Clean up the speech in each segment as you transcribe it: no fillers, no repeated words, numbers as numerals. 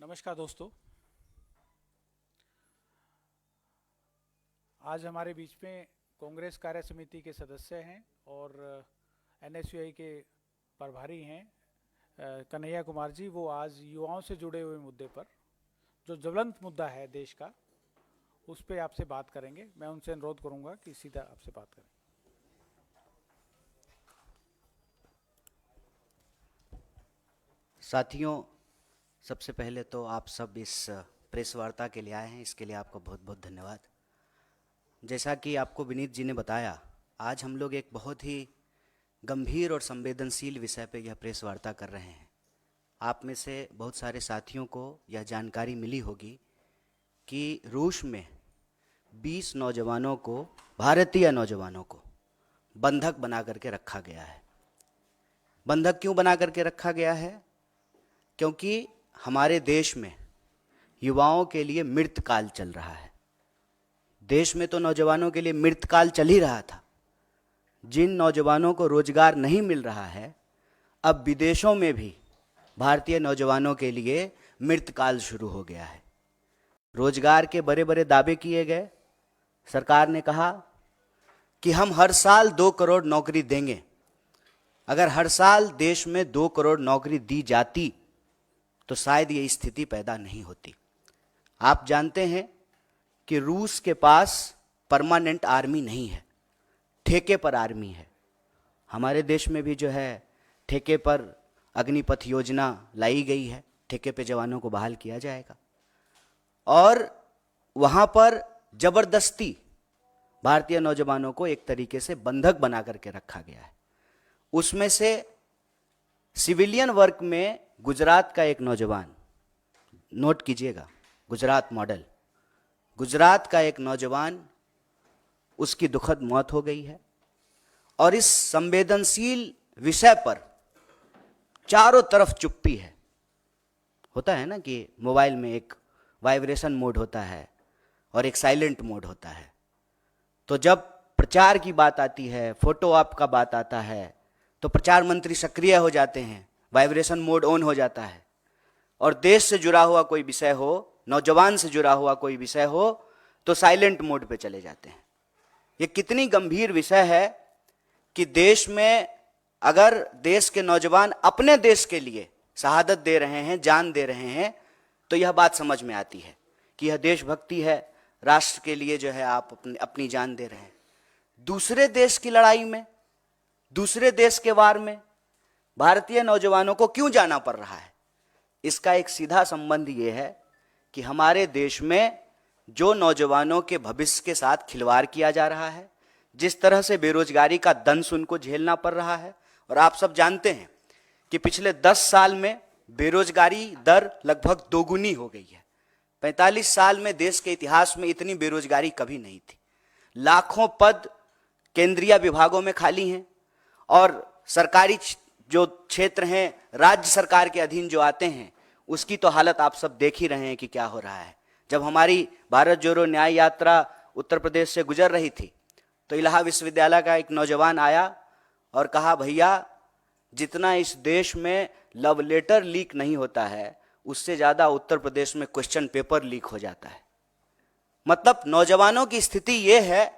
नमस्कार दोस्तों। आज हमारे बीच में कांग्रेस कार्य समिति के सदस्य हैं और एनएसयूआई के प्रभारी हैं कन्हैया कुमार जी। वो आज युवाओं से जुड़े हुए मुद्दे पर, जो ज्वलंत मुद्दा है देश का, उस पर आपसे बात करेंगे। मैं उनसे अनुरोध करूंगा कि सीधा आपसे बात करें। साथियों, सबसे पहले तो आप सब इस प्रेस वार्ता के लिए आए हैं, इसके लिए आपका बहुत बहुत धन्यवाद। जैसा कि आपको विनीत जी ने बताया, आज हम लोग एक बहुत ही गंभीर और संवेदनशील विषय पे यह प्रेस वार्ता कर रहे हैं। आप में से बहुत सारे साथियों को यह जानकारी मिली होगी कि रूस में 20 नौजवानों को, भारतीय नौजवानों को बंधक बना करके रखा गया है। बंधक क्यों बना करके रखा गया है? क्योंकि हमारे देश में युवाओं के लिए मृतकाल चल रहा है। देश में तो नौजवानों के लिए मृतकाल चल ही रहा था। जिन नौजवानों को रोजगार नहीं मिल रहा है, अब विदेशों में भी भारतीय नौजवानों के लिए मृतकाल शुरू हो गया है। रोजगार के बड़े बड़े दावे किए गए। सरकार ने कहा कि हम हर साल 2 करोड़ नौकरी देंगे। अगर हर साल देश में 2 करोड़ नौकरी दी जाती तो शायद ये स्थिति पैदा नहीं होती। आप जानते हैं कि रूस के पास परमानेंट आर्मी नहीं है, ठेके पर आर्मी है। हमारे देश में भी जो है ठेके पर अग्निपथ योजना लाई गई है, ठेके पे जवानों को बहाल किया जाएगा और वहाँ पर जबरदस्ती भारतीय नौजवानों को एक तरीके से बंधक बना करके रखा गया है। उसमें से सिविलियन वर्क में गुजरात का एक नौजवान, नोट कीजिएगा, गुजरात मॉडल, गुजरात का एक नौजवान, उसकी दुखद मौत हो गई है। और इस संवेदनशील विषय पर चारों तरफ चुप्पी है। होता है ना कि मोबाइल में एक वाइब्रेशन मोड होता है और एक साइलेंट मोड होता है। तो जब प्रचार की बात आती है, फोटो ऑप का बात आता है, तो प्रचार मंत्री सक्रिय हो जाते हैं, वाइब्रेशन मोड ऑन हो जाता है। और देश से जुड़ा हुआ कोई विषय हो, नौजवान से जुड़ा हुआ कोई विषय हो, तो साइलेंट मोड पे चले जाते हैं। ये कितनी गंभीर विषय है कि देश में अगर देश के नौजवान अपने देश के लिए शहादत दे रहे हैं, जान दे रहे हैं, तो यह बात समझ में आती है कि यह देशभक्ति है। राष्ट्र के लिए जो है आप अपनी जान दे रहे हैं। दूसरे देश की लड़ाई में, दूसरे देश के वार में भारतीय नौजवानों को क्यों जाना पड़ रहा है? इसका एक सीधा संबंध ये है कि हमारे देश में जो नौजवानों के भविष्य के साथ खिलवाड़ किया जा रहा है, जिस तरह से बेरोजगारी का दंश उनको झेलना पड़ रहा है। और आप सब जानते हैं कि पिछले 10 साल में बेरोजगारी दर लगभग दोगुनी हो गई है। 45 साल में देश के इतिहास में इतनी बेरोजगारी कभी नहीं थी। लाखों पद केंद्रीय विभागों में खाली हैं और सरकारी जो क्षेत्र हैं, राज्य सरकार के अधीन जो आते हैं, उसकी तो हालत आप सब देख ही रहे हैं कि क्या हो रहा है। जब हमारी भारत जोड़ो न्याय यात्रा उत्तर प्रदेश से गुजर रही थी, तो इलाहाबाद विश्वविद्यालय का एक नौजवान आया और कहा, भैया जितना इस देश में लव लेटर लीक नहीं होता है, उससे ज़्यादा उत्तर प्रदेश में क्वेश्चन पेपर लीक हो जाता है। मतलब नौजवानों की स्थिति यह है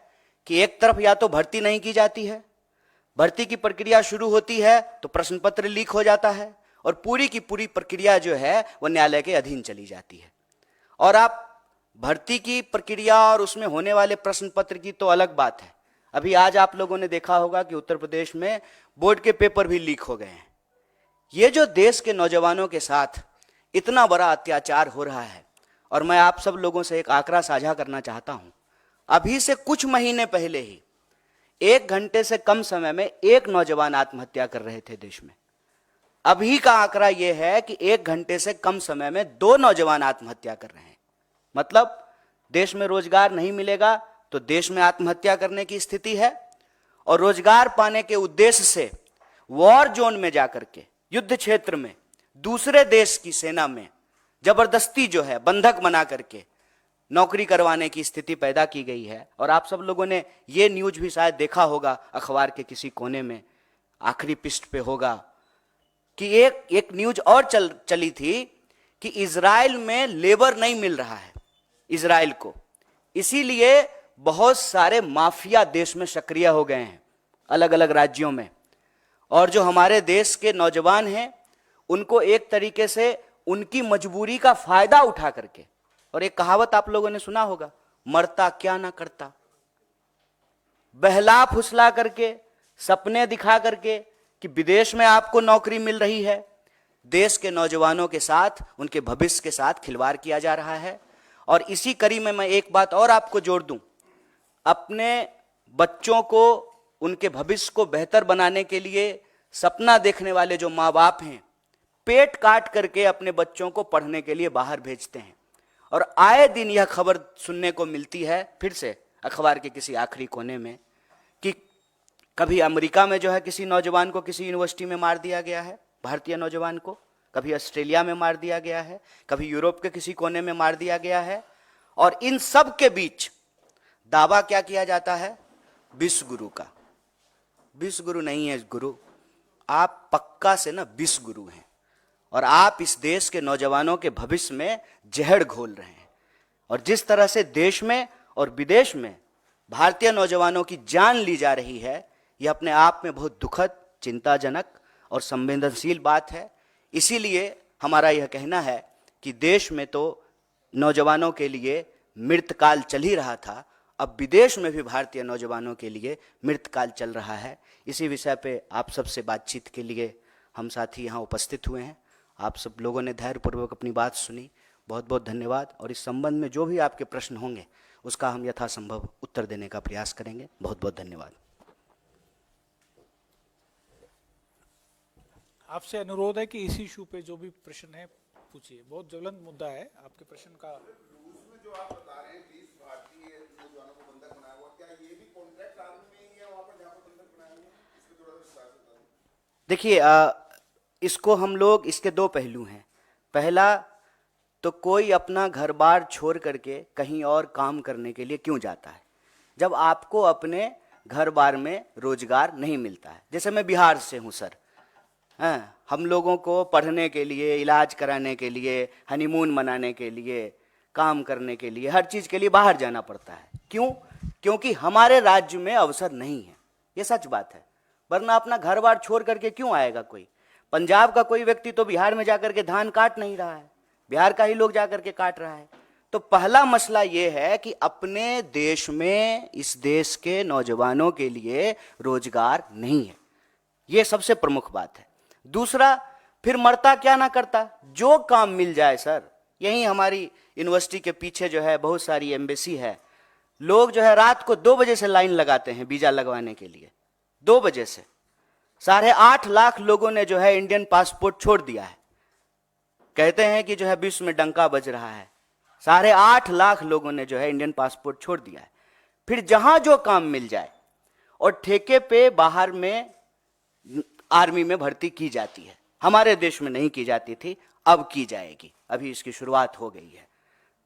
कि एक तरफ या तो भर्ती नहीं की जाती है, भर्ती की प्रक्रिया शुरू होती है तो प्रश्न पत्र लीक हो जाता है और पूरी की पूरी प्रक्रिया जो है वह न्यायालय के अधीन चली जाती है। और आप भर्ती की प्रक्रिया और उसमें होने वाले प्रश्न पत्र की तो अलग बात है। अभी आज आप लोगों ने देखा होगा कि उत्तर प्रदेश में बोर्ड के पेपर भी लीक हो गए हैं। ये जो देश के नौजवानों के साथ इतना बड़ा अत्याचार हो रहा है, और मैं आप सब लोगों से एक आंकड़ा साझा करना चाहता हूं। अभी से कुछ महीने पहले ही 1 घंटे से कम समय में 1 नौजवान आत्महत्या कर रहे थे देश में। अभी का आंकड़ा यह है कि 1 घंटे से कम समय में 2 नौजवान आत्महत्या कर रहे हैं। मतलब देश में रोजगार नहीं मिलेगा तो देश में आत्महत्या करने की स्थिति है। और रोजगार पाने के उद्देश्य से वॉर जोन में जाकर के, युद्ध क्षेत्र में, दूसरे देश की सेना में जबरदस्ती जो है बंधक बना करके नौकरी करवाने की स्थिति पैदा की गई है। और आप सब लोगों ने ये न्यूज भी शायद देखा होगा, अखबार के किसी कोने में आखिरी पृष्ठ पे होगा कि एक न्यूज और चली थी कि इजराइल में लेबर नहीं मिल रहा है इजराइल को, इसीलिए बहुत सारे माफिया देश में सक्रिय हो गए हैं अलग अलग राज्यों में। और जो हमारे देश के नौजवान हैं उनको एक तरीके से उनकी मजबूरी का फायदा उठा करके, और एक कहावत आप लोगों ने सुना होगा, मरता क्या ना करता, बहला फुसला करके, सपने दिखा करके कि विदेश में आपको नौकरी मिल रही है, देश के नौजवानों के साथ, उनके भविष्य के साथ खिलवाड़ किया जा रहा है। और इसी कड़ी में मैं एक बात और आपको जोड़ दूं, अपने बच्चों को, उनके भविष्य को बेहतर बनाने के लिए सपना देखने वाले जो माँ बाप हैं, पेट काट करके अपने बच्चों को पढ़ने के लिए बाहर भेजते हैं। और आए दिन यह खबर सुनने को मिलती है, फिर से अखबार के किसी आखिरी कोने में, कि कभी अमेरिका में जो है किसी नौजवान को किसी यूनिवर्सिटी में मार दिया गया है, भारतीय नौजवान को, कभी ऑस्ट्रेलिया में मार दिया गया है, कभी यूरोप के किसी कोने में मार दिया गया है। और इन सब के बीच दावा क्या किया जाता है? विश्व गुरु का। विश्व गुरु नहीं है गुरु, आप पक्का से ना विश्व गुरु हैं, और आप इस देश के नौजवानों के भविष्य में जहर घोल रहे हैं। और जिस तरह से देश में और विदेश में भारतीय नौजवानों की जान ली जा रही है, यह अपने आप में बहुत दुखद, चिंताजनक और संवेदनशील बात है। इसीलिए हमारा यह कहना है कि देश में तो नौजवानों के लिए मृतकाल चल ही रहा था, अब विदेश में भी भारतीय नौजवानों के लिए मृतकाल चल रहा है। इसी विषय पे आप सबसे बातचीत के लिए हम साथी यहाँ उपस्थित हुए हैं। आप सब लोगों ने धैर्यपूर्वक अपनी बात सुनी, बहुत बहुत धन्यवाद। और इस संबंध में जो भी आपके प्रश्न होंगे उसका हम यथासंभव उत्तर देने का प्रयास करेंगे। बहुत बहुत धन्यवाद। आपसे अनुरोध है कि इसी इशू पे जो भी प्रश्न है पूछिए, बहुत ज्वलंत मुद्दा है आपके प्रश्न का। रूस में जो आप बता रहे हैं 20 भारतीय नौजवानों को बंधक बनाया हुआ, क्या ये भी कॉन्ट्रैक्ट आर्मी में ही है वहां पर जहां पर बंधक बनाए हुए हैं? इसमें थोड़ा सा विस्तार से बताइए। देखिए, इसको हम लोग, इसके दो पहलू हैं। पहला तो कोई अपना घर बार छोड़ करके कहीं और काम करने के लिए क्यों जाता है, जब आपको अपने घर बार में रोजगार नहीं मिलता है। जैसे मैं बिहार से हूँ सर, हम लोगों को पढ़ने के लिए, इलाज कराने के लिए, हनीमून मनाने के लिए, काम करने के लिए, हर चीज़ के लिए बाहर जाना पड़ता है। क्यों? क्योंकि हमारे राज्य में अवसर नहीं है, ये सच बात है। वरना अपना घर बार छोड़ करके क्यों आएगा कोई? पंजाब का कोई व्यक्ति तो बिहार में जाकर के धान काट नहीं रहा है, बिहार का ही लोग जाकर के काट रहा है। तो पहला मसला ये है कि अपने देश में, इस देश के नौजवानों के लिए रोजगार नहीं है, ये सबसे प्रमुख बात है। दूसरा, फिर मरता क्या ना करता, जो काम मिल जाए सर। यहीं हमारी यूनिवर्सिटी के पीछे जो है बहुत सारी एम्बेसी है, लोग जो है रात को 2 बजे से लाइन लगाते हैं वीजा लगवाने के लिए। 2 बजे से 8.5 लाख लोगों ने जो है इंडियन पासपोर्ट छोड़ दिया है। कहते हैं कि जो है विश्व में डंका बज रहा है, 8.5 लाख लोगों ने जो है इंडियन पासपोर्ट छोड़ दिया है। फिर जहां जो काम मिल जाए, और ठेके पे बाहर में आर्मी में भर्ती की जाती है। हमारे देश में नहीं की जाती थी, अब की जाएगी, अभी इसकी शुरुआत हो गई है,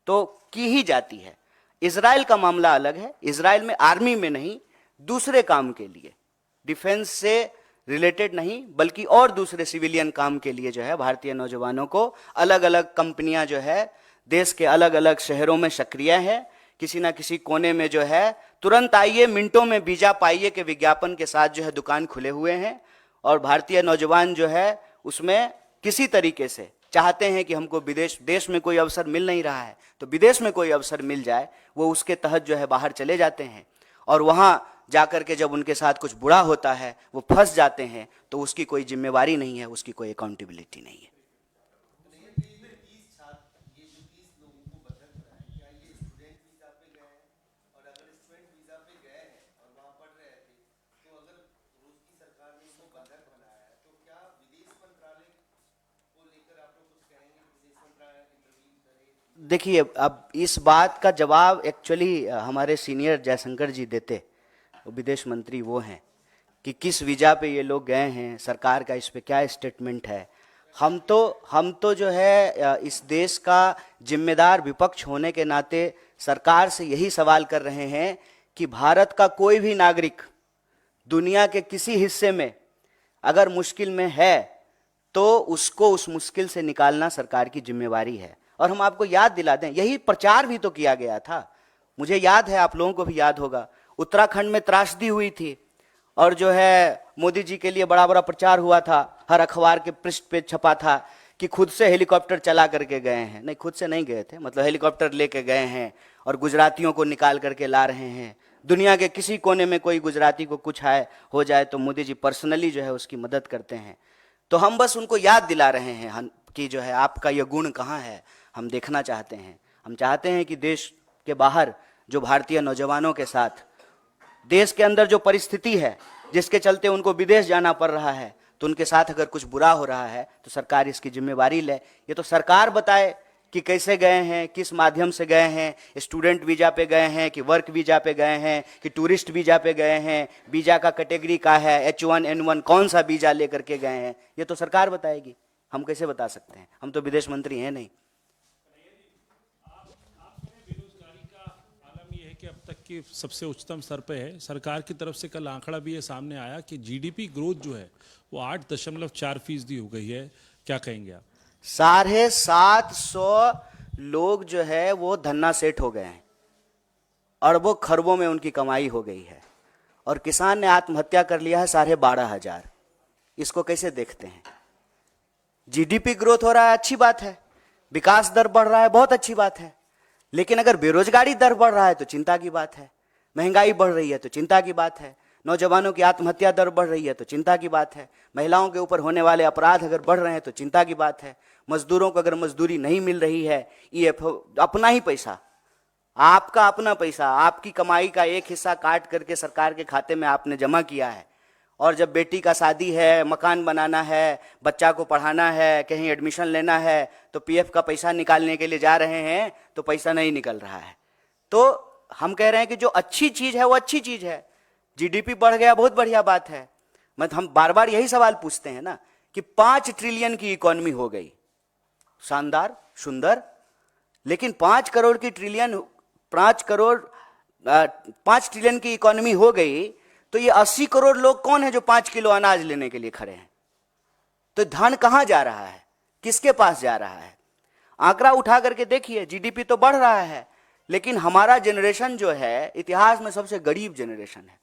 तो की ही जाती है। इजराइल का मामला अलग है, इजराइल में आर्मी में नहीं, दूसरे काम के लिए, डिफेंस से रिलेटेड नहीं, बल्कि और दूसरे सिविलियन काम के लिए जो है भारतीय नौजवानों को अलग अलग कंपनियां जो है देश के अलग अलग शहरों में सक्रिय है। किसी ना किसी कोने में जो है तुरंत आइए, मिनटों में वीजा पाइए के विज्ञापन के साथ जो है दुकान खुले हुए हैं। और भारतीय नौजवान जो है उसमें किसी तरीके से चाहते हैं कि हमको देश में कोई अवसर मिल नहीं रहा है, तो विदेश में कोई अवसर मिल जाए, वो उसके तहत जो है बाहर चले जाते हैं। और वहाँ जाकर के जब उनके साथ कुछ बुरा होता है, वो फंस जाते हैं, तो उसकी कोई जिम्मेवारी नहीं है, उसकी कोई अकाउंटेबिलिटी नहीं है। देखिए, अब इस बात का जवाब एक्चुअली हमारे सीनियर जयशंकर जी देते, विदेश मंत्री वो हैं, कि किस वीजा पे ये लोग गए हैं, सरकार का इस पे क्या स्टेटमेंट है। हम तो जो है इस देश का जिम्मेदार विपक्ष होने के नाते सरकार से यही सवाल कर रहे हैं कि भारत का कोई भी नागरिक दुनिया के किसी हिस्से में अगर मुश्किल में है तो उसको उस मुश्किल से निकालना सरकार की जिम्मेवारी है। और हम आपको याद दिला दें, यही प्रचार भी तो किया गया था। मुझे याद है, आप लोगों को भी याद होगा, उत्तराखंड में त्रासदी हुई थी और जो है मोदी जी के लिए बड़ा बड़ा प्रचार हुआ था, हर अखबार के पृष्ठ पे छपा था कि खुद से हेलीकॉप्टर चला करके गए हैं। नहीं, खुद से नहीं गए थे, मतलब हेलीकॉप्टर लेके गए हैं और गुजरातियों को निकाल करके ला रहे हैं। दुनिया के किसी कोने में कोई गुजराती को कुछ हो जाए तो मोदी जी पर्सनली जो है उसकी मदद करते हैं। तो हम बस उनको याद दिला रहे हैं कि जो है आपका यह गुण कहाँ है, हम देखना चाहते हैं। हम चाहते हैं कि देश के बाहर जो भारतीय नौजवानों के साथ देश के अंदर जो परिस्थिति है जिसके चलते उनको विदेश जाना पड़ रहा है, तो उनके साथ अगर कुछ बुरा हो रहा है तो सरकार इसकी जिम्मेवारी ले। ये तो सरकार बताए कि कैसे गए हैं, किस माध्यम से गए हैं, स्टूडेंट वीजा पे गए हैं कि वर्क वीजा पे गए हैं कि टूरिस्ट वीजा पे गए हैं, वीजा का कैटेगरी का है, H1N1 कौन सा वीजा लेकर के गए हैं, ये तो सरकार बताएगी। हम कैसे बता सकते हैं, हम तो विदेश मंत्री हैं नहीं। कि अब तक की सबसे उच्चतम स्तर पे है। सरकार की तरफ से कल आंकड़ा भी ये सामने आया कि जीडीपी ग्रोथ जो है वो 8.4% हो गई है। क्या कहेंगे आप? 750 लोग जो है वो धन्ना सेठ हो गए हैं, अरबों खरबों में उनकी कमाई हो गई है, और किसान ने आत्महत्या कर लिया है 12,500। इसको कैसे देखते हैं? जीडीपी ग्रोथ हो रहा है, अच्छी बात है, विकास दर बढ़ रहा है, बहुत अच्छी बात है, लेकिन अगर बेरोजगारी दर बढ़ रहा है तो चिंता की बात है, महंगाई बढ़ रही है तो चिंता की बात है, नौजवानों की आत्महत्या दर बढ़ रही है तो चिंता की बात है, महिलाओं के ऊपर होने वाले अपराध अगर बढ़ रहे हैं तो चिंता की बात है, मजदूरों को अगर मजदूरी नहीं मिल रही है, ये अपना ही पैसा, आपका अपना पैसा, आपकी कमाई का एक हिस्सा काट करके सरकार के खाते में आपने जमा किया है, और जब बेटी का शादी है, मकान बनाना है, बच्चा को पढ़ाना है, कहीं एडमिशन लेना है, तो पीएफ का पैसा निकालने के लिए जा रहे हैं तो पैसा नहीं निकल रहा है। तो हम कह रहे हैं कि जो अच्छी चीज है वो अच्छी चीज है, जीडीपी बढ़ गया, बहुत बढ़िया बात है। हम बार बार यही सवाल पूछते हैं ना कि 5 ट्रिलियन की इकोनॉमी हो गई, शानदार, सुंदर, लेकिन 5 ट्रिलियन की इकोनॉमी हो गई तो ये 80 करोड़ लोग कौन है जो 5 किलो अनाज लेने के लिए खड़े हैं? तो धन कहां जा रहा है, किसके पास जा रहा है? आंकड़ा उठा करके देखिए, जीडीपी तो बढ़ रहा है, लेकिन हमारा जनरेशन जो है इतिहास में सबसे गरीब जनरेशन है।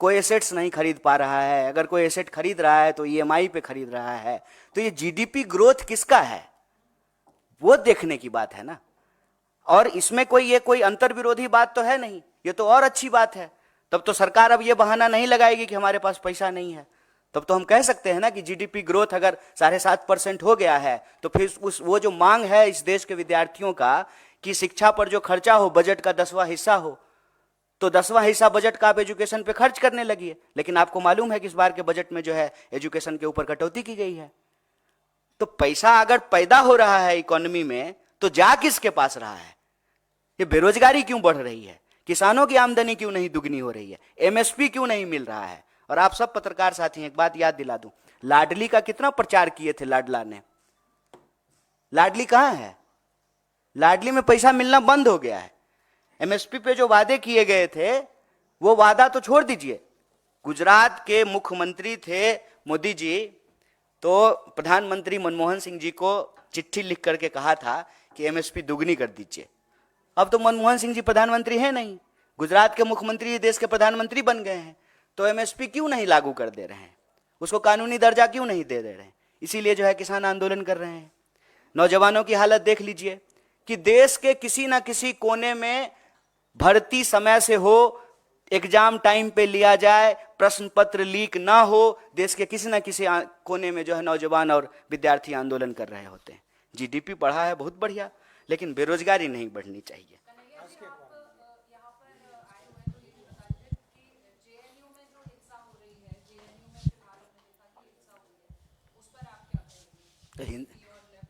कोई एसेट्स नहीं खरीद पा रहा है, अगर कोई एसेट खरीद रहा है तो ईएमआई पे खरीद रहा है। तो ये जीडीपी ग्रोथ किसका है, वो देखने की बात है ना। और इसमें कोई अंतर विरोधी बात तो है नहीं, ये तो और अच्छी बात है। तब तो सरकार अब ये बहाना नहीं लगाएगी कि हमारे पास पैसा नहीं है। तब तो हम कह सकते हैं ना कि जीडीपी ग्रोथ अगर 7.5% हो गया है तो फिर वो जो मांग है इस देश के विद्यार्थियों का कि शिक्षा पर जो खर्चा हो बजट का 10वां हिस्सा हो, तो 10वां हिस्सा बजट का आप एजुकेशन पे खर्च करने लगी। लेकिन आपको मालूम है कि इस बार के बजट में जो है एजुकेशन के ऊपर कटौती की गई है। तो पैसा अगर पैदा हो रहा है इकोनॉमी में तो जा किसके पास रहा है? ये बेरोजगारी क्यों बढ़ रही है, किसानों की आमदनी क्यों नहीं दुगनी हो रही है, एमएसपी क्यों नहीं मिल रहा है? और आप सब पत्रकार साथी एक बात याद दिला दूं, लाडली का कितना प्रचार किए थे लाडला ने, लाडली कहां है? लाडली में पैसा मिलना बंद हो गया है। एमएसपी पे जो वादे किए गए थे वो वादा तो छोड़ दीजिए, गुजरात के मुख्यमंत्री थे मोदी जी, तो प्रधानमंत्री मनमोहन सिंह जी को चिट्ठी लिख करके कहा था कि एमएसपी दुगनी कर दीजिए। अब तो मनमोहन सिंह जी प्रधानमंत्री हैं नहीं, गुजरात के मुख्यमंत्री देश के प्रधानमंत्री बन गए हैं, तो एमएसपी क्यों नहीं लागू कर दे रहे हैं, उसको कानूनी दर्जा क्यों नहीं दे रहे हैं? इसीलिए जो है किसान आंदोलन कर रहे हैं। नौजवानों की हालत देख लीजिए कि देश के किसी ना किसी कोने में भर्ती समय से हो, एग्जाम टाइम पे लिया जाए, प्रश्न पत्र लीक ना हो, देश के किसी ना किसी कोने में जो है नौजवान और विद्यार्थी आंदोलन कर रहे होते हैं। जीडीपी बढ़ा है, बहुत बढ़िया, लेकिन बेरोजगारी नहीं बढ़नी चाहिए। तो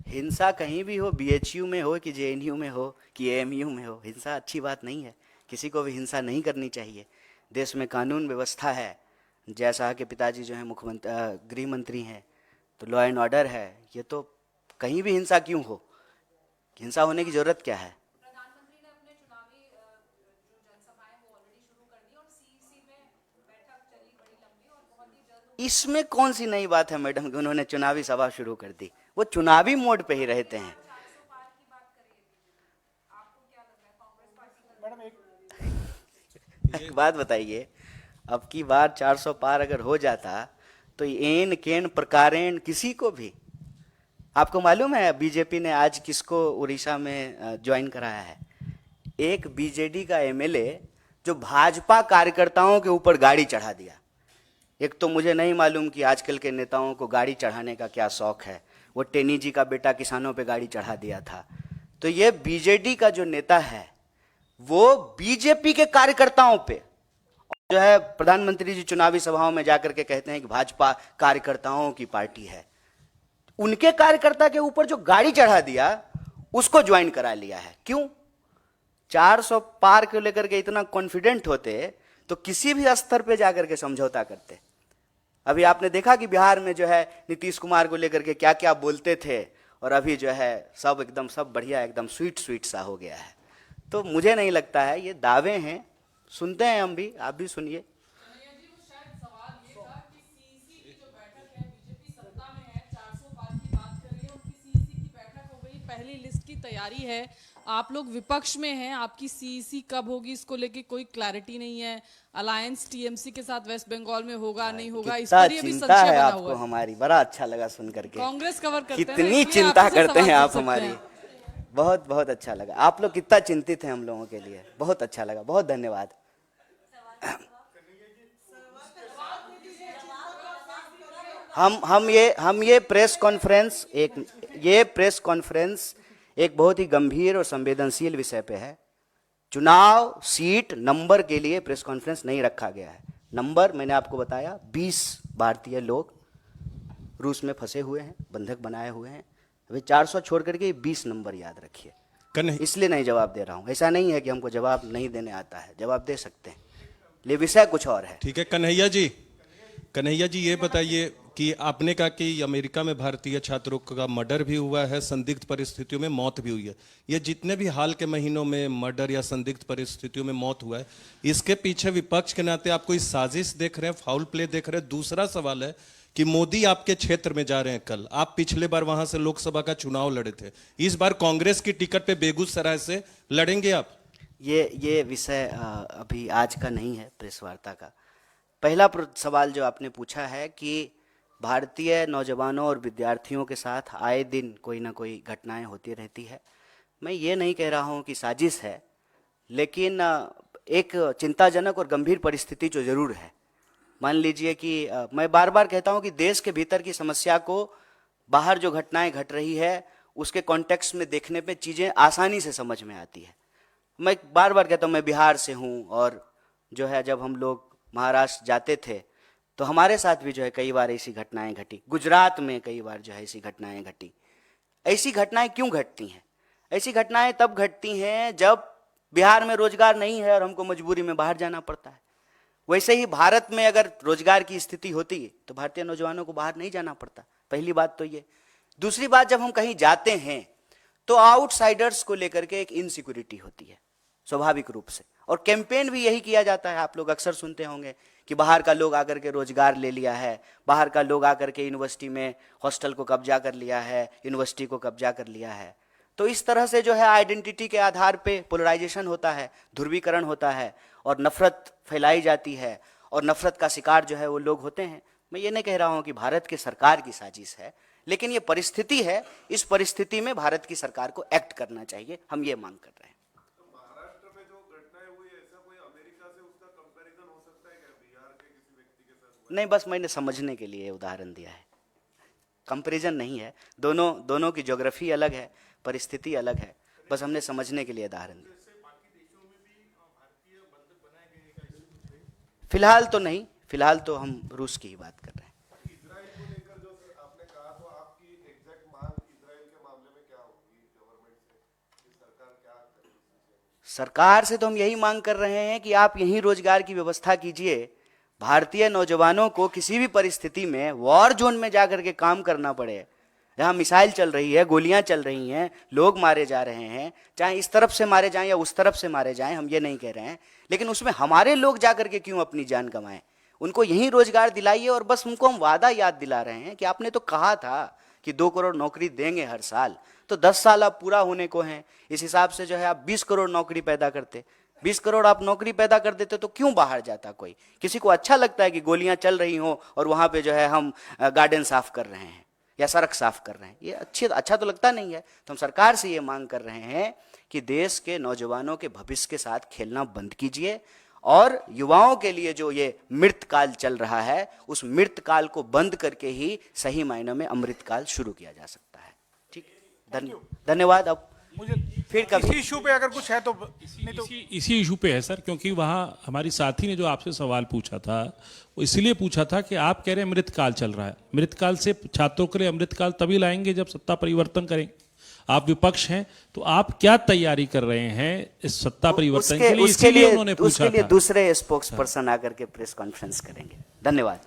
हिंसा कहीं भी हो, बीएचयू में हो कि जेएनयू में हो कि एएमयू में हो, हिंसा अच्छी बात नहीं है, किसी को भी हिंसा नहीं करनी चाहिए। देश में कानून व्यवस्था है, जैसा कि पिताजी जो है मुख्यमंत्री गृह मंत्री हैं, तो लॉ एंड ऑर्डर है, ये तो कहीं भी हिंसा क्यों हो, हिंसा होने की जरूरत क्या है? प्रधानमंत्री ने अपने चुनावी जो जनसभाएं वो ऑलरेडी शुरू कर दी और सीईसी में बैठक चली बड़ी लंबी और बहुत ही जल्द इसमें कौन सी नई बात है मैडम कि उन्होंने चुनावी सभा शुरू कर दी? वो चुनावी मोड पे ही रहते हैं। मैडम एक एक बात बताइए, अब की बार 400 पार अगर हो जाता तो एन केन प्रकारेण किसी को भी, आपको मालूम है बीजेपी ने आज किसको उड़ीसा में ज्वाइन कराया है? एक बीजेडी का एमएलए जो भाजपा कार्यकर्ताओं के ऊपर गाड़ी चढ़ा दिया। एक तो मुझे नहीं मालूम कि आजकल के नेताओं को गाड़ी चढ़ाने का क्या शौक है। वो टेनी जी का बेटा किसानों पे गाड़ी चढ़ा दिया था। तो ये बीजेडी का जो नेता है वो बीजेपी के कार्यकर्ताओं पे, जो है प्रधानमंत्री जी चुनावी सभाओं में जाकर के कहते हैं कि भाजपा कार्यकर्ताओं की पार्टी है, उनके कार्यकर्ता के ऊपर जो गाड़ी चढ़ा दिया उसको ज्वाइन करा लिया है। क्यों? 400 पार को लेकर के इतना कॉन्फिडेंट होते तो किसी भी स्तर पे जाकर के समझौता करते। अभी आपने देखा कि बिहार में जो है नीतीश कुमार को लेकर के क्या क्या बोलते थे, और अभी जो है सब एकदम सब बढ़िया, एकदम स्वीट स्वीट सा हो गया है। तो मुझे नहीं लगता है, ये दावे हैं, सुनते हैं हम भी, आप भी सुनिए। कन्हैया जी, वो शायद सवाल ये था कि सीईसी की जो बैठक है, बीजेपी सत्ता में है, 400 पार की बात कर रही है, उनकी सीईसी की बैठक हो गई, पहली लिस्ट की तैयारी है, आप लोग विपक्ष में हैं, आपकी सीईसी कब होगी इसको लेके कोई क्लैरिटी नहीं है। अलायंस टीएमसी के साथ वेस्ट बंगाल में होगा नहीं होगा, इस कितना पर अभी चिंता संशय है बना आपको हुआ है। हमारी, बड़ा अच्छा लगा सुन करके। कांग्रेस कवर करते हैं ना, कितनी इसलिए चिंता आपसे करते हैं सवाल आप पूछ सकते हमारी, हैं। बहुत बहुत अच्छा लगा। आप लोग कितना चिंतित हैं हम लोगों के लिए, बहुत अच्छा लगा, बहुत धन्यवाद। हम ये प्रेस कॉन्फ्रेंस एक बहुत ही गंभीर और संवेदनशील विषय पे है। चुनाव सीट नंबर के लिए प्रेस कॉन्फ्रेंस नहीं रखा गया है। नंबर मैंने आपको बताया, 20 भारतीय लोग रूस में फंसे हुए हैं, बंधक बनाए हुए हैं। अभी 400 छोड़ करके 20 नंबर याद रखिए। इसलिए नहीं जवाब दे रहा हूं, ऐसा नहीं है कि हमको जवाब नहीं देने आता है, जवाब दे सकते हैं, ले विषय कुछ और है। ठीक है कन्हैया जी ये बताइए कि आपने कहा कि अमेरिका में भारतीय छात्रों का मर्डर भी हुआ है, संदिग्ध परिस्थितियों में मौत भी हुई है। ये जितने भी हाल के महीनों में मर्डर या संदिग्ध परिस्थितियों में मौत हुआ है, इसके पीछे विपक्ष के नाते आप कोई साजिश देख रहे हैं, फाउल प्ले देख रहे हैं? दूसरा सवाल है कि मोदी आपके क्षेत्र में जा रहे हैं कल, आप पिछले बार वहां से लोकसभा का चुनाव लड़े थे, इस बार कांग्रेस की टिकट पे बेगूसराय से लड़ेंगे आप? ये विषय अभी आज का नहीं है प्रेस वार्ता का। पहला सवाल जो आपने पूछा है कि भारतीय नौजवानों और विद्यार्थियों के साथ आए दिन कोई ना कोई घटनाएं होती रहती है। मैं ये नहीं कह रहा हूं कि साजिश है, लेकिन एक चिंताजनक और गंभीर परिस्थिति जो जरूर है। मान लीजिए कि मैं बार बार कहता हूं कि देश के भीतर की समस्या को बाहर जो घटनाएं घट रही है उसके कॉन्टेक्स्ट में देखने पे चीज़ें आसानी से समझ में आती है। मैं बार बार कहता हूं, मैं बिहार से हूं, और जो है जब हम लोग महाराष्ट्र जाते थे तो हमारे साथ भी जो है कई बार ऐसी घटनाएं घटी, गुजरात में कई बार जो है ऐसी घटनाएं घटी। ऐसी घटनाएं क्यों घटती हैं? ऐसी घटनाएं तब घटती हैं जब बिहार में रोजगार नहीं है और हमको मजबूरी में बाहर जाना पड़ता है। वैसे ही भारत में अगर रोजगार की स्थिति होती तो भारतीय नौजवानों को बाहर नहीं जाना पड़ता। पहली बात तो ये। दूसरी बात, जब हम कहीं जाते हैं तो आउटसाइडर्स को लेकर के एक इनसिक्योरिटी होती है स्वाभाविक रूप से, और कैंपेन भी यही किया जाता है। आप लोग अक्सर सुनते होंगे कि बाहर का लोग आकर के रोजगार ले लिया है, बाहर का लोग आकर के यूनिवर्सिटी में हॉस्टल को कब्जा कर लिया है, यूनिवर्सिटी को कब्जा कर लिया है। तो इस तरह से जो है आइडेंटिटी के आधार पे पोलराइजेशन होता है, ध्रुवीकरण होता है, और नफरत फैलाई जाती है, और नफरत का शिकार जो है वो लोग होते हैं। मैं ये नहीं कह रहा हूँ कि भारत की सरकार की साजिश है, लेकिन ये परिस्थिति है। इस परिस्थिति में भारत की सरकार को एक्ट करना चाहिए, हम ये मांग कर रहे हैं। महाराष्ट्र में जो घटनाएं हुई, ऐसा कोई अमेरिका से उसका कंपैरिजन हो सकता है क्या बिहार के किसी व्यक्ति के साथ? नहीं, बस मैंने समझने के लिए उदाहरण दिया है, कंपैरिजन नहीं है। दोनों की ज्योग्राफी अलग है, परिस्थिति अलग है, बस हमने समझने के लिए उदाहरण दिया। फिलहाल तो नहीं, फिलहाल तो हम रूस की ही बात कर रहे हैं। इजराइल को लेकर जो आपने कहा, तो आपकी एग्जैक्ट मांग इजराइल के मामले में क्या होगी गवर्नमेंट से, कि सरकार क्या करेगी? सरकार से तो हम यही मांग कर रहे हैं कि आप यहीं रोजगार की व्यवस्था कीजिए। भारतीय नौजवानों को किसी भी परिस्थिति में वॉर जोन में जाकर के काम करना पड़े, जहां मिसाइल चल रही है, गोलियां चल रही हैं, लोग मारे जा रहे हैं, चाहे इस तरफ से मारे जाएं या उस तरफ से मारे जाएं, हम ये नहीं कह रहे हैं, लेकिन उसमें हमारे लोग जाकर के क्यों अपनी जान गंवाएं? उनको यहीं रोजगार दिलाइए। और बस उनको हम वादा याद दिला रहे हैं कि आपने तो कहा था कि 2 करोड़ नौकरी देंगे हर साल, तो 10 साल अब पूरा होने को हैं। इस हिसाब से जो है आप 20 करोड़ नौकरी पैदा करते, 20 करोड़ आप नौकरी पैदा कर देते तो क्यों बाहर जाता कोई? किसी को अच्छा लगता है कि गोलियां चल रही हो और वहां पे जो है हम गार्डन साफ कर रहे हैं या सड़क साफ कर रहे हैं? ये अच्छा तो लगता नहीं है। तो हम सरकार से ये मांग कर रहे हैं कि देश के नौजवानों के भविष्य के साथ खेलना बंद कीजिए और युवाओं के लिए जो ये मृत काल चल रहा है उस मृत काल को बंद करके ही सही मायनों में अमृत काल शुरू किया जा सकता है। ठीक, धन्यवाद। अब मुझे फिर कभी इसी इशू पे अगर कुछ है तो नहीं तो इसी इशू पे है सर, क्योंकि वहाँ हमारी साथी ने जो आपसे सवाल पूछा था वो इसलिए पूछा था कि आप कह रहे हैं अमृतकाल चल रहा है। अमृतकाल से छात्रों के लिए अमृतकाल तभी लाएंगे जब सत्ता परिवर्तन करेंगे। आप विपक्ष हैं तो आप क्या तैयारी कर रहे हैं इस सत्ता परिवर्तन के लिए? इसीलिए उन्होंने पूछा था। दूसरे स्पोक्स पर्सन आकर के प्रेस कॉन्फ्रेंस करेंगे। धन्यवाद।